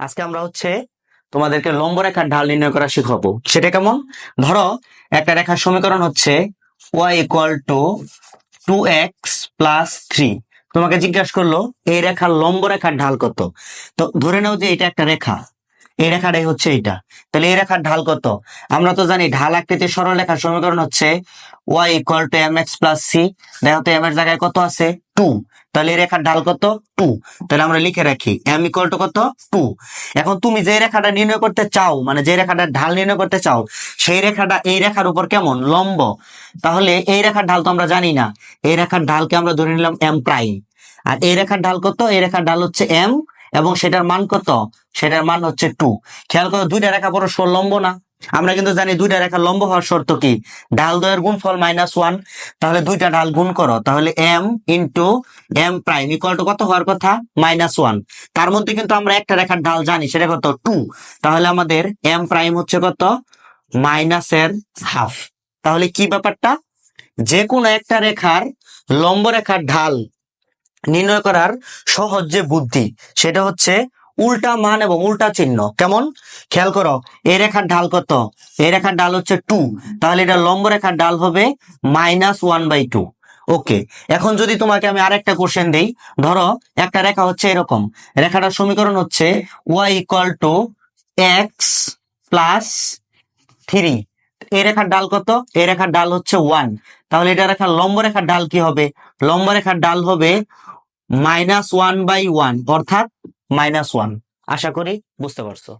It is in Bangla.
আজকে আমরা তোমাদেরকে লম্ব রেখার ঢাল নির্ণয় করা শিখাবো। সেটা কেমন? ধরো একটা রেখার সমীকরণ হচ্ছে y ইকুয়াল টু 2x+3। তোমাকে জিজ্ঞাসা করলো এই রেখার লম্ব রেখার ঢাল কত। তো ধরে নাও যে এটা একটা রেখা, এই রেখাটাই হচ্ছে এইটা। তাহলে এই রেখার ঢাল কত? আমরা তো জানি ঢাল আকৃতির সরলরেখার সমীকরণ হচ্ছে y ইকুয়াল টু mx+c। দেখো তো m এর জায়গায় কত আছে? 2। তাহলে এই রেখার ঢাল কত? 2। তাহলে আমরা লিখে রাখি m ইকুয়াল টু কত? 2। এখন তুমি যে রেখাটা নির্ণয় করতে চাও, মানে যে রেখাটার ঢাল নির্ণয় করতে চাও, সেই রেখাটা এই রেখার উপর কেমন? লম্ব। তাহলে এই রেখার ঢাল তো আমরা জানি না, এই রেখার ঢালকে আমরা ধরে নিলাম m প্রাইম। আর এই রেখার ঢাল কত? এই রেখার ঢাল হচ্ছে m, এবং সেটার মান কত? সেটার মান হচ্ছে 2। খেয়াল করো, দুইটা রেখা পরস্পর লম্ব না? আমরা কিন্তু জানি দুইটা রেখা লম্ব হওয়ার শর্ত কি? ঢাল দ্বয়ের গুণফল -1। তাহলে দুইটা ঢাল গুণ করো, তাহলে m into m prime equal to কত হওয়ার কথা? -1। তার মধ্যে কিন্তু আমরা একটা রেখার ঢাল জানি, সেটা কত? 2। তাহলে আমাদের m প্রাইম হচ্ছে কত? -1/2। তাহলে কি ব্যাপারটা? যে কোনো একটা রেখার লম্ব রেখার ঢাল নির্ণয় করার সহজ যে বুদ্ধি, সেটা হচ্ছে উল্টা মান এবং উল্টা চিহ্ন। কেমন? খেয়াল করো, এই রেখার ঢাল কত? এই রেখার ঢাল হচ্ছে 2। তাহলে এটা লম্ব রেখার ঢাল হবে -1/2। ওকে, এখন যদি তোমাকে আমি আরেকটা কোশ্চেন দেই, ধরো একটা রেখা হচ্ছে এরকম, রেখাটার সমীকরণ হচ্ছে y ইকুয়াল টু x+3। এই রেখার ডাল কত? এই রেখার ডাল হচ্ছে 1। তাহলে এটা রেখার লম্ব রেখার ডাল কি হবে? লম্ব রেখার ডাল হবে -1/1, অর্থাৎ -1। আশা করি বুঝতে পারছো।